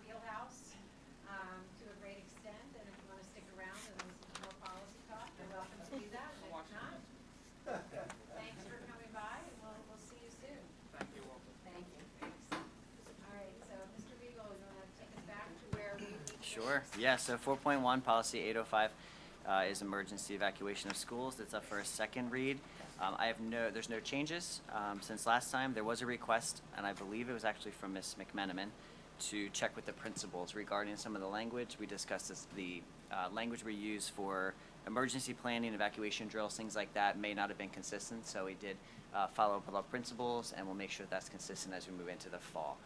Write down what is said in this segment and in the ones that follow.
your wheelhouse to a great extent, and if you want to stick around and listen to more policy talk, you're welcome to do that. And if not, thanks for coming by, and we'll see you soon. Thank you, Walter. Thank you. Thanks. All right, so Mr. Regal, you want to take us back to where we Sure. Yeah, so 4.1, policy 805 is emergency evacuation of schools. That's up for a second read. There's no changes since last time. There was a request, and I believe it was actually from Ms. McMenamin, to check with the principals regarding some of the language. We discussed this, the language we use for emergency planning, evacuation drills, things like that may not have been consistent, so we did follow up with our principals, and we'll make sure that's consistent as we move into the fall.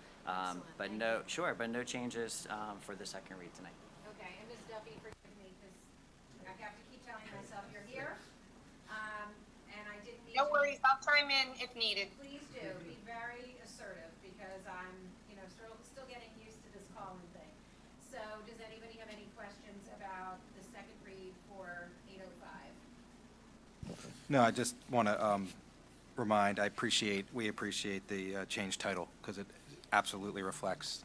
But no changes for the second read tonight. Okay, and Ms. Duffy, forgive me, because I have to keep telling myself you're here, and I didn't mean No to- worries, I'll chime in if needed. Please do, be very assertive, because I'm, still getting used to this calling thing. So, does anybody have any questions about the second read for 805? No, I just want to remind, we appreciate the change title, because it absolutely reflects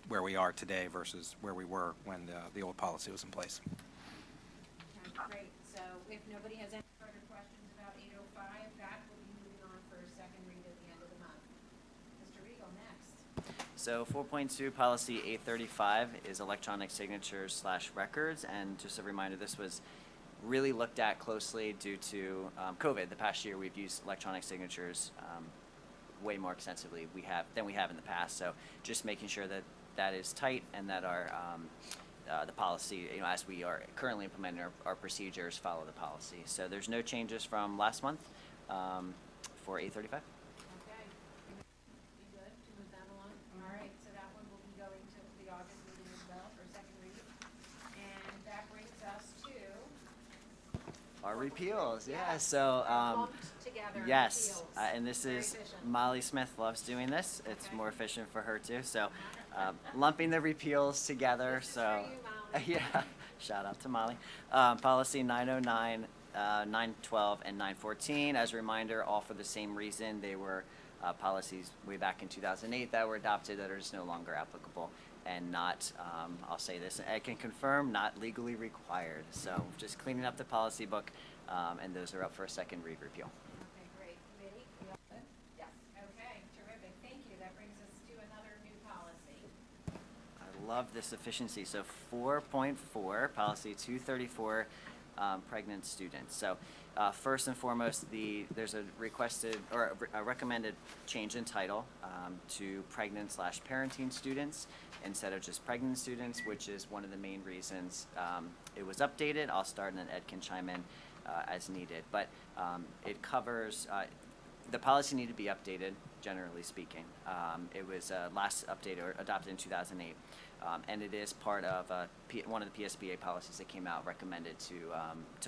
where we are today versus where we were when the old policy was in place. Okay, great. So, if nobody has any further questions about 805, that will be moving on for a second read at the end of the month. Mr. Regal, next. So 4.2, policy 835 is electronic signatures / records, and just a reminder, this was really looked at closely due to COVID. The past year, we've used electronic signatures way more extensively than we have in the past. So just making sure that that is tight and that our the policy, as we are currently implementing our procedures, follow the policy. So there's no changes from last month for 835. Okay. You good to move that along? All right, so that one will be going to the August meeting as well for second read. And that brings us to Our repeals, yeah. So lumped together yes, repeals. and this Very is efficient. Molly Smith loves doing this. It's Okay. more efficient for her too. So lumping the repeals together. This is So for you, Molly. yeah, shout out to Molly. Policy 909, 912, and 914. As a reminder, all for the same reason. They were policies way back in 2008 that were adopted that are just no longer applicable and not, I'll say this, I can confirm, not legally required. So just cleaning up the policy book, and those are up for a second read repeal. Okay, great. Committee, we all good? Yes. Okay, terrific. Thank you. That brings us to another new policy. I love this efficiency. So 4.4, policy 234, pregnant students. So first and foremost, there's a requested or a recommended change in title to pregnant / parenting students instead of just pregnant students, which is one of the main reasons it was updated. I'll start and then Ed can chime in as needed. But it covers, the policy needed to be updated, generally speaking. It was last updated or adopted in 2008. And it is part of one of the PSBA policies that came out recommended to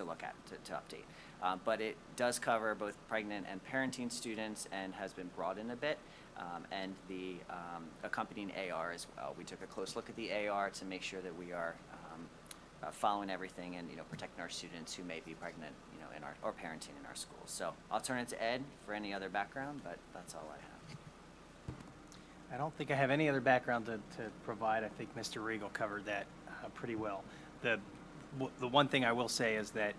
look at, to update. But it does cover both pregnant and parenting students and has been broadened a bit. And the accompanying AR as well. We took a close look at the AR to make sure that we are following everything and protecting our students who may be pregnant in our or parenting in our schools. So I'll turn it to Ed for any other background, but that's all I have. I don't think I have any other background to provide. I think Mr. Regal covered that pretty well. The one thing I will say is that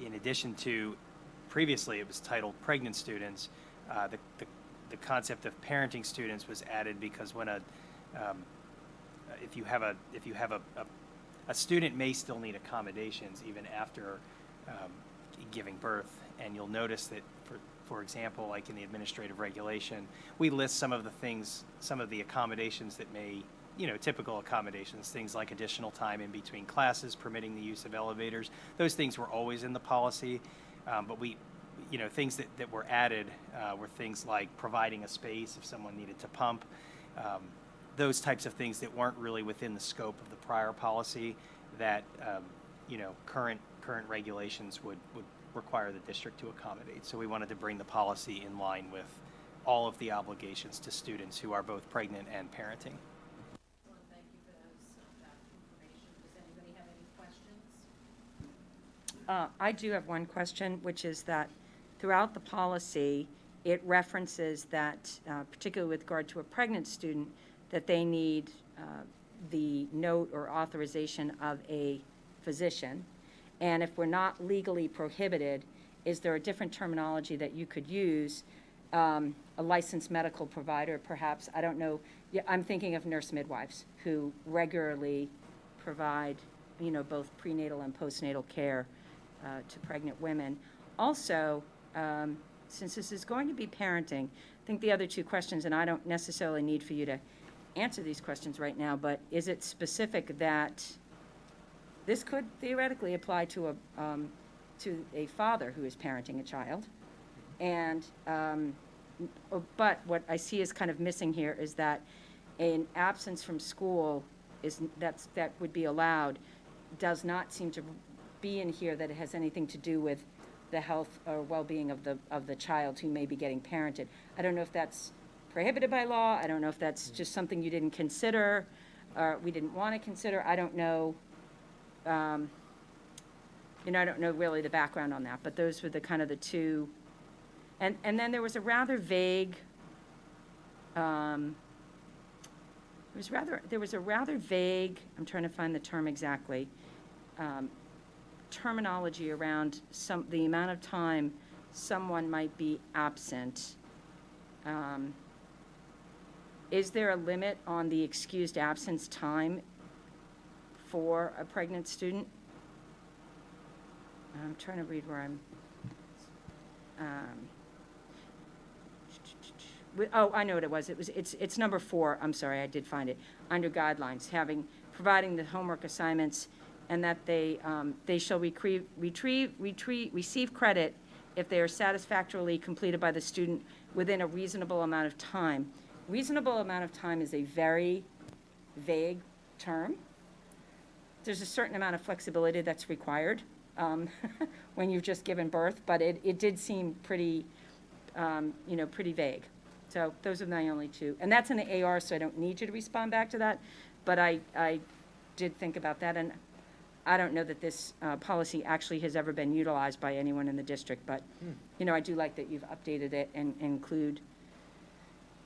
in addition to previously it was titled pregnant students, the concept of parenting students was added because when if you have a student may still need accommodations even after giving birth, and you'll notice that for example, like in the administrative regulation, we list some of the accommodations that may, typical accommodations, things like additional time in between classes, permitting the use of elevators. Those things were always in the policy, but things that were added were things like providing a space if someone needed to pump, those types of things that weren't really within the scope of the prior policy that, current regulations would require the district to accommodate. So we wanted to bring the policy in line with all of the obligations to students who are both pregnant and parenting. Excellent. Thank you for that information. Does anybody have any questions? I do have one question, which is that throughout the policy, it references that, particularly with regard to a pregnant student, that they need the note or authorization of a physician? And if we're not legally prohibited, is there a different terminology that you could use? A licensed medical provider, perhaps, I don't know. Yeah, I'm thinking of nurse midwives who regularly provide, both prenatal and postnatal care to pregnant women. Also, since this is going to be parenting, I think the other two questions, and I don't necessarily need for you to answer these questions right now, but is it specific that this could theoretically apply to a father who is parenting a child? And, but what I see is kind of missing here is that an absence from school that would be allowed does not seem to be in here that it has anything to do with the health or well-being of the child who may be getting parented. I don't know if that's prohibited by law. I don't know if that's just something you didn't consider or we didn't want to consider. I don't know. I don't know really the background on that, but those were the kind of the two. And then there was a rather vague, there was a rather vague, I'm trying to find the term exactly, terminology around the amount of time someone might be absent. Is there a limit on the excused absence time for a pregnant student? I'm trying to read where I'm. I know what it was. It's number 4. I'm sorry, I did find it. Under guidelines, providing the homework assignments, and that they shall receive credit if they are satisfactorily completed by the student within a reasonable amount of time. Reasonable amount of time is a very vague term. There's a certain amount of flexibility that's required when you've just given birth, but it did seem pretty, pretty vague. So those are my only two. And that's in the AR, so I don't need you to respond back to that. But I did think about that, and I don't know that this policy actually has ever been utilized by anyone in the district, but, I do like that you've updated it and include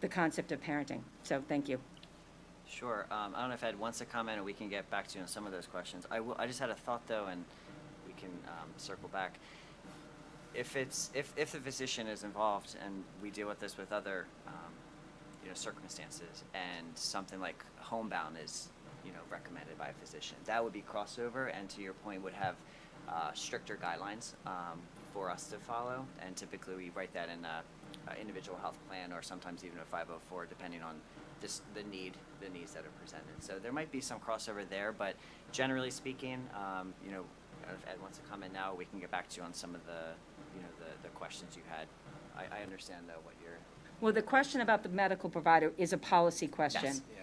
the concept of parenting. So thank you. Sure. I don't know if Ed wants to comment, or we can get back to you on some of those questions. I just had a thought, though, and we can circle back. If the physician is involved, and we deal with this with other, circumstances, and something like homebound is, recommended by a physician, that would be crossover, and to your point, would have stricter guidelines for us to follow. And typically, we write that in a individual health plan, or sometimes even a 504, depending on just the needs that are presented. So there might be some crossover there, but generally speaking, if Ed wants to comment now, we can get back to you on some of the questions you had. I understand, though, what you're. Well, the question about the medical provider is a policy question. Yes. Yeah.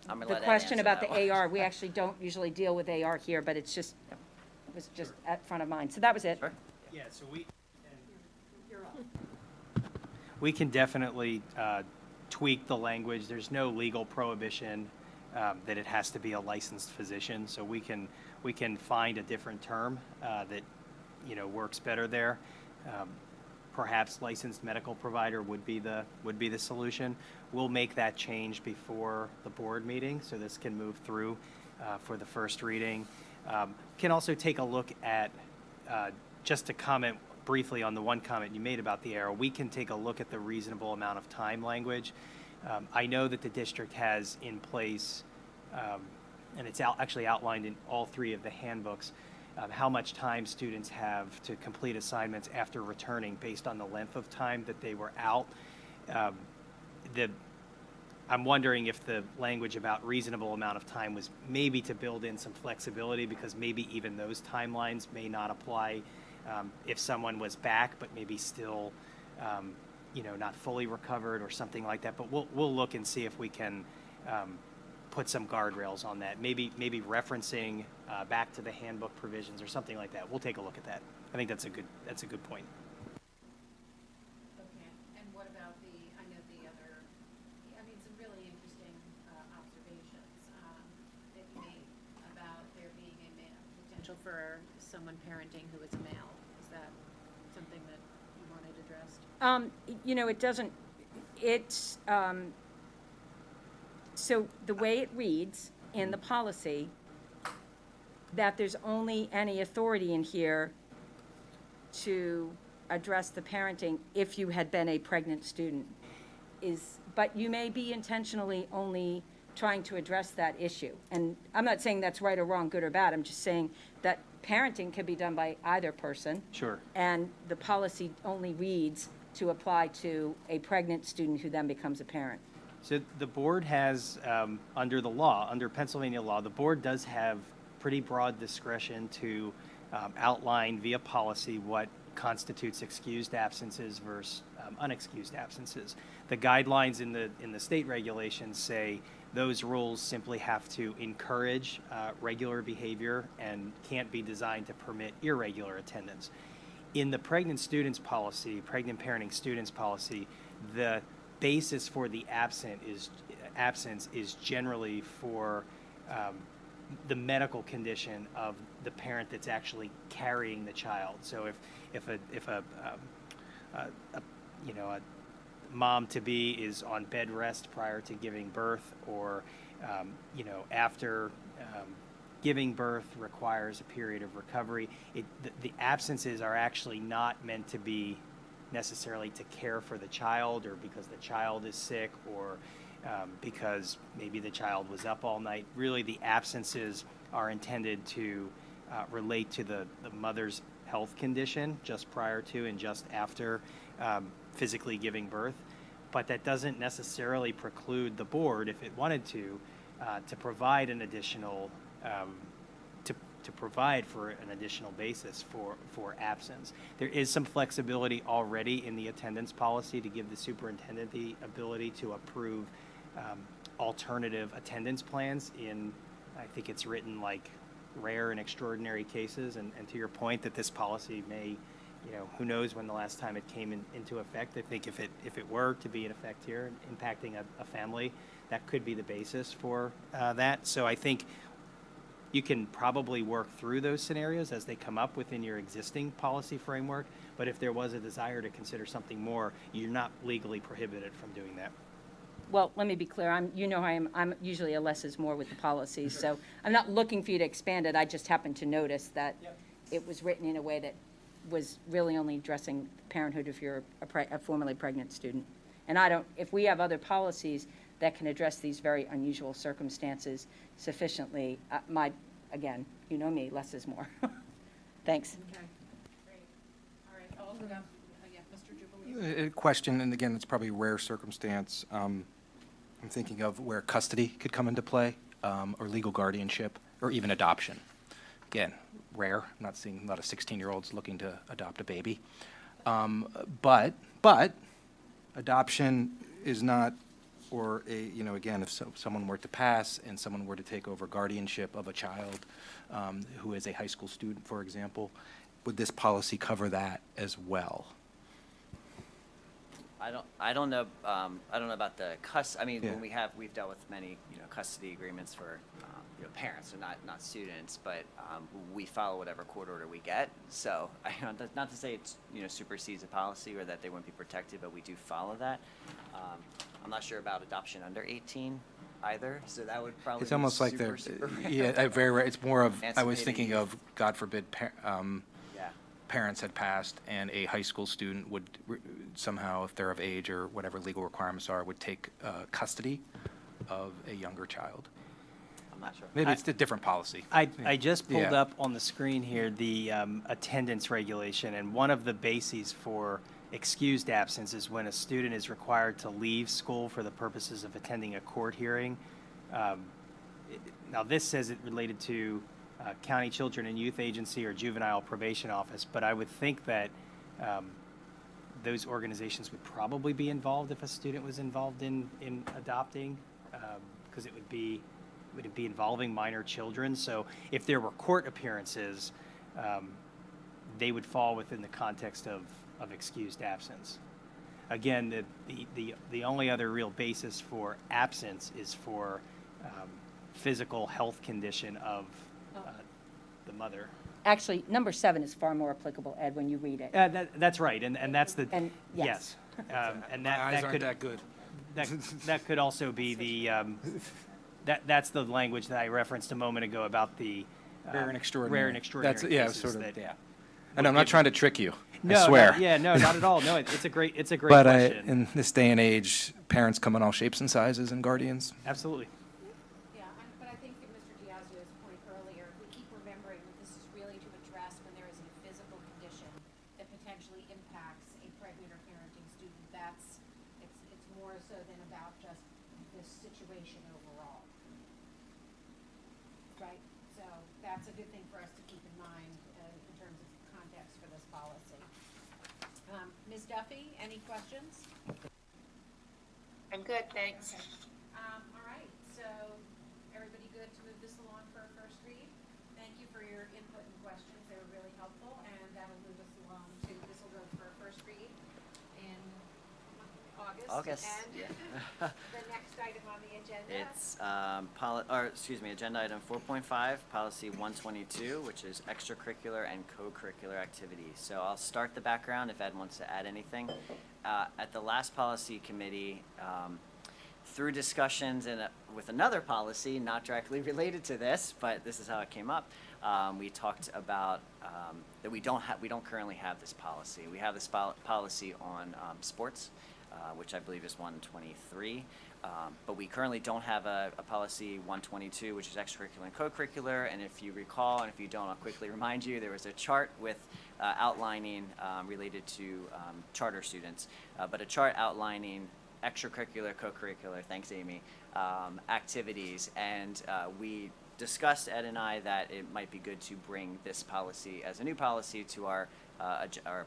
I'm gonna The let Ed question answer about that the one. AR, we actually don't usually deal with AR here, but it was just at front of mind. So that was it. Sure. Yeah, so we can definitely tweak the language. There's no legal prohibition that it has to be a licensed physician, so we can find a different term that works better there. Perhaps licensed medical provider would be the solution. We'll make that change before the board meeting, so this can move through for the first reading. Can also take a look at, just to comment briefly on the one comment you made about the arrow, we can take a look at the reasonable amount of time language. I know that the district has in place, and it's actually outlined in all 3 of the handbooks, how much time students have to complete assignments after returning based on the length of time that they were out. I'm wondering if the language about reasonable amount of time was maybe to build in some flexibility, because maybe even those timelines may not apply if someone was back but maybe still not fully recovered or something like that. But we'll look and see if we can put some guardrails on that. Maybe referencing back to the handbook provisions or something like that. We'll take a look at that. I think that's a good point. Okay, and what about some really interesting observations that you made about there being potential for someone parenting who is a male. Is that something that you wanted addressed? It doesn't, So the way it reads in the policy, that there's only any authority in here to address the parenting if you had been a pregnant student but you may be intentionally only trying to address that issue. And I'm not saying that's right or wrong, good or bad, I'm just saying that parenting can be done by either person. Sure. And the policy only reads to apply to a pregnant student who then becomes a parent. So the board has, under the law, under Pennsylvania law, the board does have pretty broad discretion to outline via policy what constitutes excused absences versus unexcused absences. The guidelines in the state regulations say those rules simply have to encourage regular behavior and can't be designed to permit irregular attendance. In the pregnant students policy, pregnant parenting students policy, the basis for the absence is generally for the medical condition of the parent that's actually carrying the child. So if a mom to be is on bed rest prior to giving birth, or after giving birth requires a period of recovery, the absences are actually not meant to be necessarily to care for the child, or because the child is sick, or because maybe the child was up all night. Really, the absences are intended to relate to the mother's health condition just prior to and just after physically giving birth. But that doesn't necessarily preclude the board, if it wanted to provide an additional to provide for an additional basis for absence. There is some flexibility already in the attendance policy to give the superintendent the ability to approve alternative attendance plans in, I think it's written like rare and extraordinary cases. And to your point that this policy may, who knows when the last time it came into effect. I think if it were to be in effect here, impacting a family, that could be the basis for that. So I think you can probably work through those scenarios as they come up within your existing policy framework. But if there was a desire to consider something more, you're not legally prohibited from doing that. Well, let me be clear, I'm usually a less is more with the policies, so I'm not looking for you to expand it, I just happened to notice that it was written in a way that was really only addressing parenthood if you're a formerly pregnant student. And if we have other policies that can address these very unusual circumstances sufficiently, again, you know me, less is more. Thanks. Okay, great. All right, I'll open up, Mr. Jubilee. A question, and again, it's probably a rare circumstance. I'm thinking of where custody could come into play, or legal guardianship, or even adoption. Again, rare. I'm not seeing a lot of 16-year-olds looking to adopt a baby. But adoption is not, or again, if someone were to pass and someone were to take over guardianship of a child who is a high school student, for example, would this policy cover that as well? I don't know about the I mean, Yeah. when we've dealt with many, custody agreements for, parents, so not students, but we follow whatever court order we get. So, not to say it's, supersedes a policy or that they wouldn't be protected, but we do follow that. I'm not sure about adoption under 18 either, so that would probably It's be almost like super rare. yeah, very rare. It's more of, I was Emancipated thinking youth. of, God forbid, Yeah. parents had passed and a high school student would somehow, if they're of age or whatever legal requirements are, would take custody of a younger child. I'm not sure. Maybe it's a different policy. I just pulled Yeah. up on the screen here the attendance regulation, and one of the bases for excused absence is when a student is required to leave school for the purposes of attending a court hearing. Now, this says it related to county children and youth agency or juvenile probation office, but I would think that those organizations would probably be involved if a student was involved in adopting, because it would be involving minor children. So if there were court appearances, they would fall within the context of excused absence. Again, the only other real basis for absence is for physical health condition of the mother. Actually, number 7 is far more applicable, Ed, when you read it. That's right, and that's the, And, yes. yes. And My eyes that aren't could, that good. that could also be the, that's the language that I referenced a moment ago about the. Rare and extraordinary. Rare and extraordinary That's, yeah, cases sort of, that yeah. And I'm not trying to trick you, No, I swear. Yeah, no, not at all. No, it's a great But question. in this day and age, parents come in all shapes and sizes and guardians. Absolutely. Yeah, but I think to Mr. Diazio's point earlier, we keep remembering that this is really to address when there is a physical condition that potentially impacts a pregnant or parenting student. It's more so than about just this situation overall. Right? So that's a good thing for us to keep in mind in terms of context for this policy. Ms. Duffy, any questions? I'm good, thanks. All right, so everybody good to move this along for a first read? Thank you for your input and questions, they were really helpful, and that'll move us along to, this will go for a first read in August. August, And yeah. the next item on the agenda. It's, agenda item 4.5, policy 122, which is extracurricular and co-curricular activities. So I'll start the background if Ed wants to add anything. At the last policy committee, through discussions with another policy, not directly related to this, but this is how it came up, we talked about that we don't currently have this policy. We have this policy on sports, which I believe is 123. But we currently don't have a policy 122, which is extracurricular and co-curricular. And if you recall, and if you don't, I'll quickly remind you, there was a chart with outlining related to charter students, but a chart outlining extracurricular, co-curricular, thanks Amy, activities. And we discussed, Ed and I, that it might be good to bring this policy as a new policy to our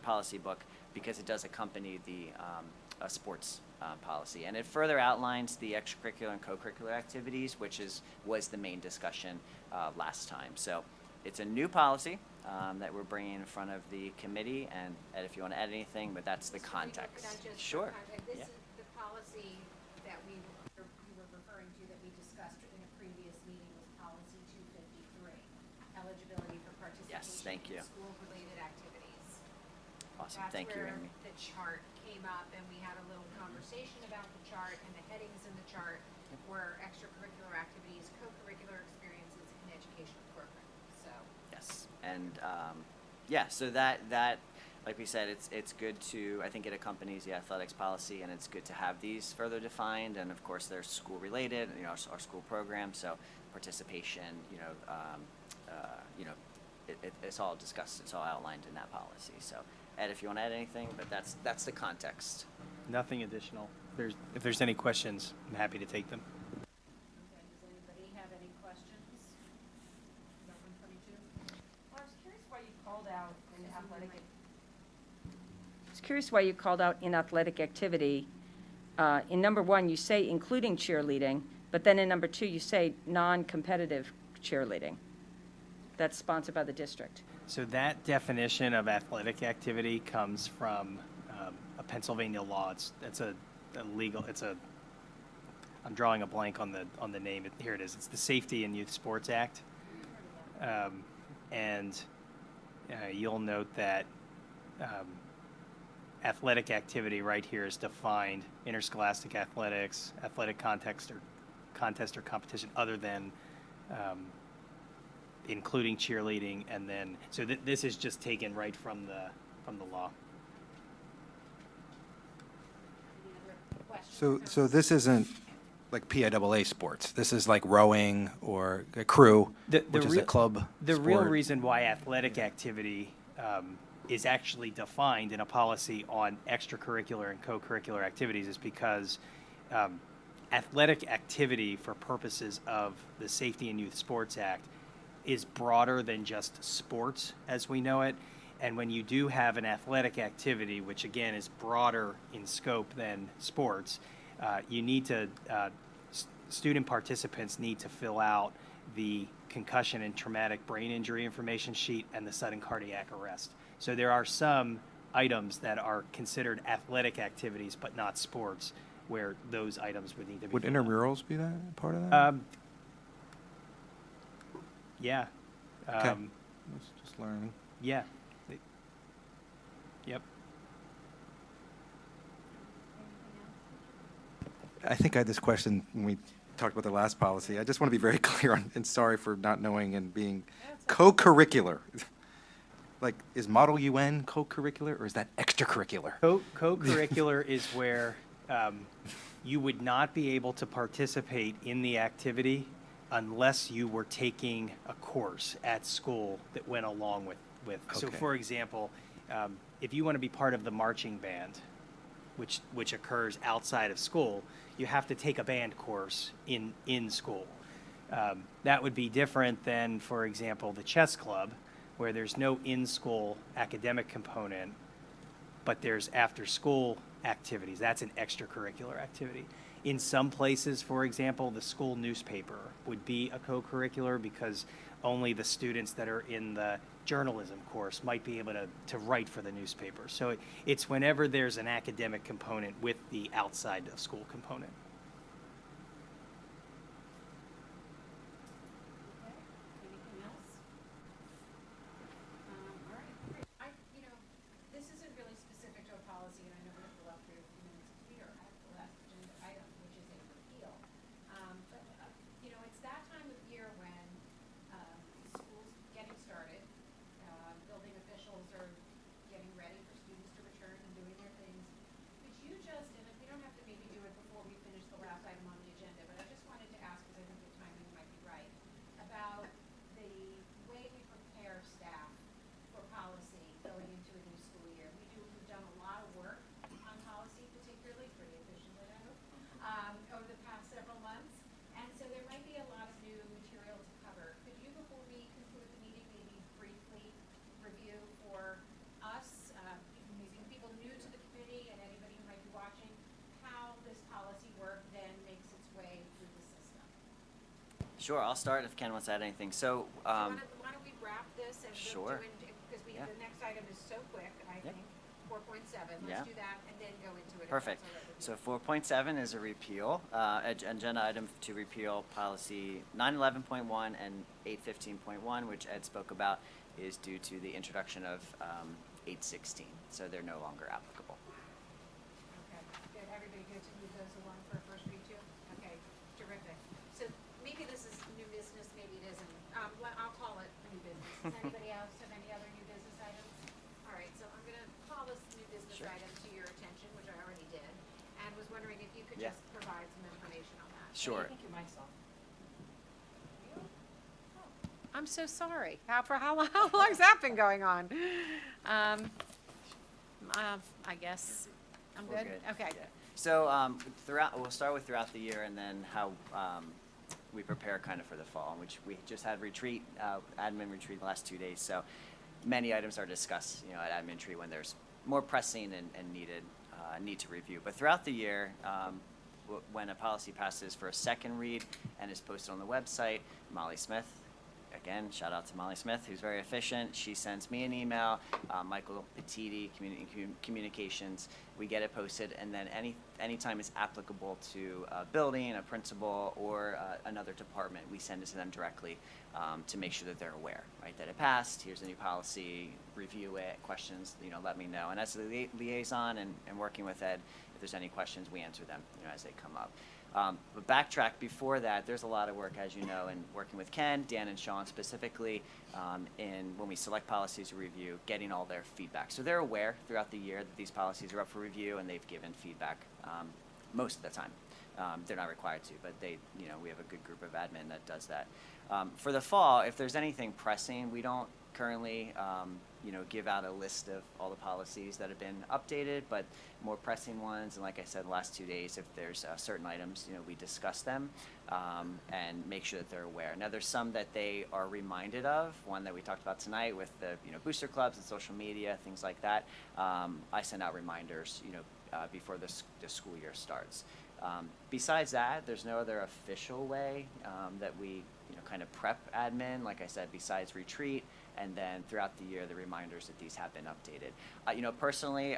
policy book because it does accompany the sports policy, and it further outlines the extracurricular and co-curricular activities, which was the main discussion last time. So it's a new policy that we're bringing in front of the committee, and Ed, if you want to add anything, but that's the Mr. Riegel, context. could I just- Sure. This Yeah. is the policy that you were referring to that we discussed in a previous meeting was policy 253, eligibility for participation Yes, thank you. in school-related activities. Awesome. Thank you, Amy. That's where the chart came up, and we had a little conversation about the chart, and the headings in the chart were extracurricular activities, co-curricular experiences, and educational programs, so. Yes, and so that like we said, it's good to, I think it accompanies the athletics policy, and it's good to have these further defined. And of course, they're school related, our school program, so participation, it's all discussed, it's all outlined in that policy. So Ed, if you want to add anything, but that's the context. Nothing additional. If there's any questions, I'm happy to take them. Okay, does anybody have any questions about 122? Well, I was curious why you called out in athletic. I was curious why you called out in athletic activity. In number 1, you say including cheerleading, but then in number 2, you say non-competitive cheerleading. That's sponsored by the district. So that definition of athletic activity comes from a Pennsylvania law. It's a legal. I'm drawing a blank on the name. Here it is. It's the Safety and Youth Sports Act, and you'll note that athletic activity right here is defined: interscholastic athletics, athletic contest or competition other than. Including cheerleading, and then so this is just taken right from the law. Any other questions? So this isn't like PIAA sports. This is like rowing or a crew, which is a club The real sport. reason why athletic activity is actually defined in a policy on extracurricular and co-curricular activities is because athletic activity for purposes of the Safety and Youth Sports Act is broader than just sports as we know it. And when you do have an athletic activity, which again is broader in scope than sports, you need to, student participants need to fill out the concussion and traumatic brain injury information sheet and the sudden cardiac arrest. So there are some items that are considered athletic activities but not sports, where those items would need to be Would filled out. intramurals be that part of that? Yeah. Okay. Just learning. Yeah. Yep. I think I had this question when we talked about the last policy. I just want to be very clear on, and sorry for not knowing and being co-curricular. Like, is Model UN co-curricular, or is that extracurricular? Co-curricular is where you would not be able to participate in the activity unless you were taking a course at school that went along with. So Okay. for example, if you want to be part of the marching band, which occurs outside of school, you have to take a band course in school. That would be different than, for example, the chess club, where there's no in-school academic component, but there's after-school activities. That's an extracurricular activity. In some places, for example, the school newspaper would be a co-curricular because only the students that are in the journalism course might be able to write for the newspaper. So it's whenever there's an academic component with the outside of school component. Okay, anything else? All right, great. This isn't really specific to a policy, and I know we have to walk through a few minutes here at the last agenda item, which is a repeal. It's that time of year when school's getting started, building officials are getting ready for students to return and doing their things. Could you just, and we don't have to maybe do it before we finish the last item on the agenda, but I just wanted to ask, because I think the timing might be right, about the way we prepare staff for policy going into a new school year. We've done a lot of work on policy, particularly pretty efficiently, I hope, over the past several months. And so there might be a lot of new material to cover. Could you, before we conclude the meeting, maybe briefly review for us, people new to the committee and anybody who might be watching, how this policy work then makes its way through the system? Sure, I'll start if Ken wants to add anything. So, Why don't we wrap this and Sure. because Yeah. the next item is so quick, I Yep. think, 4.7. Yeah. Let's do that and then go into it. if perfect. that's all right with So you. 4.7 is a repeal, agenda item to repeal policy 911.1 and 815.1, which Ed spoke about, is due to the introduction of 816. So they're no longer applicable. Okay, good. Everybody good to move those along for a first read too? Okay, terrific. So maybe this is new business, maybe it isn't. I'll call it new business. Does anybody else have any other new business items? All right, so I'm gonna call this new business Sure. item to your attention, which I already did, and was wondering if you could Yeah. just provide some information on that. Sure. I think your mic's off. I'm so sorry. How long's that been going on? I guess I'm We're good? Okay. Yeah. So we'll start with throughout the year and then how we prepare kind of for the fall, which we just had retreat, admin retreat the last 2 days. So many items are discussed, at admin retreat when there's more pressing and need to review. But throughout the year, when a policy passes for a second read and is posted on the website, Molly Smith, again, shout out to Molly Smith, who's very efficient. She sends me an email, Michael Petiti, Communications. We get it posted, and then anytime it's applicable to a building, a principal, or another department, we send it to them directly to make sure that they're aware, right? That it passed. Here's the new policy. Review it. Questions, let me know. And as the liaison and working with Ed, if there's any questions, we answer them, as they come up. But backtrack before that, there's a lot of work, as you know, in working with Ken, Dan, and Sean specifically, in when we select policies to review, getting all their feedback. So they're aware throughout the year that these policies are up for review, and they've given feedback most of the time. They're not required to, but we have a good group of admin that does that. For the fall, if there's anything pressing, we don't currently give out a list of all the policies that have been updated, but more pressing ones, and like I said, the last 2 days, if there's certain items, we discuss them and make sure that they're aware. Now, there's some that they are reminded of, one that we talked about tonight with the booster clubs and social media, things like that. I send out reminders, before the school year starts. Besides that, there's no other official way that we kind of prep admin, like I said, besides retreat, and then throughout the year, the reminders that these have been updated. Personally,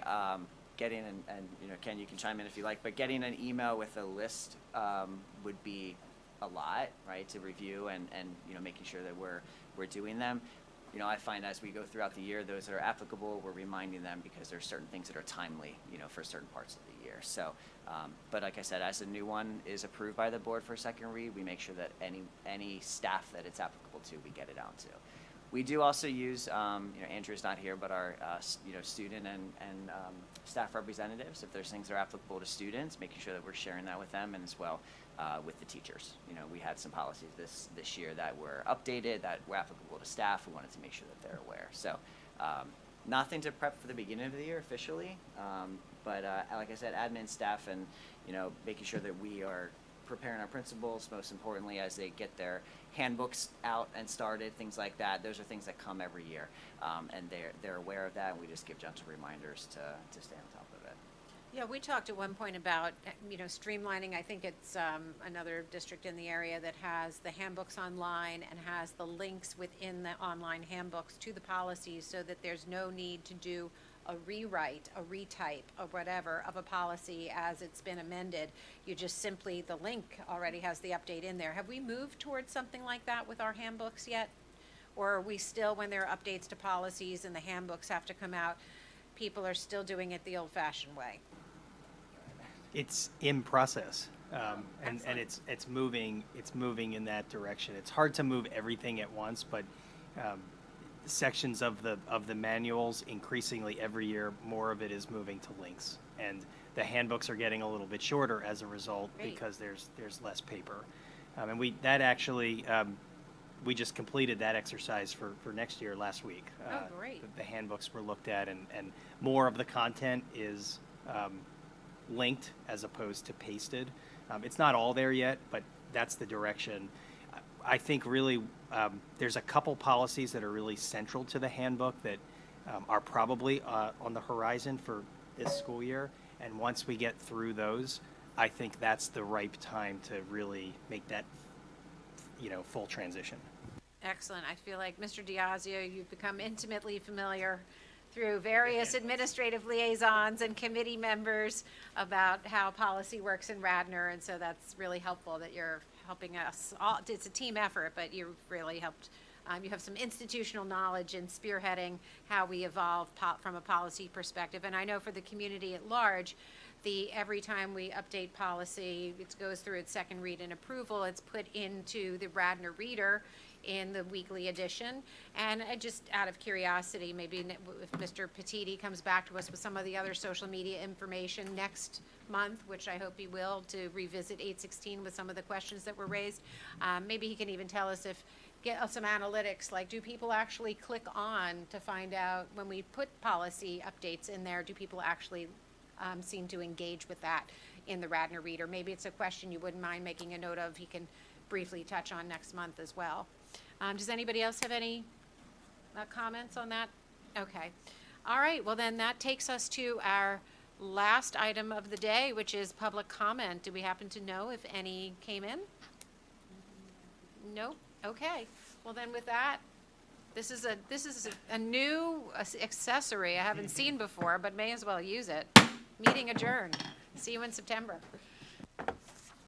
getting, and Ken, you can chime in if you like, but getting an email with a list would be a lot, right, to review and making sure that we're doing them. you know, I find as we go throughout the year, those that are applicable, we're reminding them because there's certain things that are timely, you know, for certain parts of the year. So, but like I said, as a new one is approved by the board for second read, we make sure that any staff that it's applicable to, we get it out to. We do also use, you know, Andrew's not here, but our, you know, student and staff representatives, if there's things that are applicable to students, making sure that we're sharing that with them, and as well with the teachers. You know, we had some policies this year that were updated, that were applicable to staff. We wanted to make sure that they're aware. So, nothing to prep for the beginning of the year officially, but like I said, admin staff and, you know, making sure that we are preparing our principals, most importantly, as they get their handbooks out and started, things like that. Those are things that come every year, and they're aware of that, and we just give gentle reminders to stay on top of it. Yeah, we talked at one point about, you know, streamlining. I think it's another district in the area that has the handbooks online and has the links within the online handbooks to the policies, so that there's no need to do a rewrite, a retype, or whatever of a policy as it's been amended. You just simply, the link already has the update in there. Have we moved towards something like that with our handbooks yet? Or are we still, when there are updates to policies and the handbooks have to come out, people are still doing it the old-fashioned way? It's in process, and excellent. it's moving in that direction. It's hard to move everything at once, but sections of the manuals, increasingly every year, more of it is moving to links, and the handbooks are getting a little bit shorter as a result. Great. Because there's less paper, and we just completed that exercise for next year last week. Oh, great. The handbooks were looked at, and more of the content is linked as opposed to pasted. It's not all there yet, but that's the direction. I think really there's a couple policies that are really central to the handbook that are probably on the horizon for this school year. And once we get through those, I think that's the ripe time to really make that, you know, full transition. Excellent. I feel like, Mr. Diazio, you've become intimately familiar through various administrative liaisons and committee members about how policy works in Radnor, and so that's really helpful that you're helping us all. It's a team effort, but you really helped. You have some institutional knowledge in spearheading how we evolve from a policy perspective, and I know for the community at large, every time we update policy, it goes through its second read and approval. It's put into the Radnor Reader in the weekly edition. And just out of curiosity, maybe if Mr. Petiti comes back to us with some of the other social media information next month, which I hope he will, to revisit 816 with some of the questions that were raised, maybe he can even tell us get us some analytics, like do people actually click on to find out when we put policy updates in there, do people actually seem to engage with that in the Radnor Reader? Maybe it's a question you wouldn't mind making a note of. He can briefly touch on next month as well. Does anybody else have any comments on that? Okay. All right. Well, then that takes us to our last item of the day, which is public comment. Do we happen to know if any came in? Nope. Okay. Well, then with that, this is a new accessory I haven't seen before, but may as well use it. Meeting adjourned. See you in September.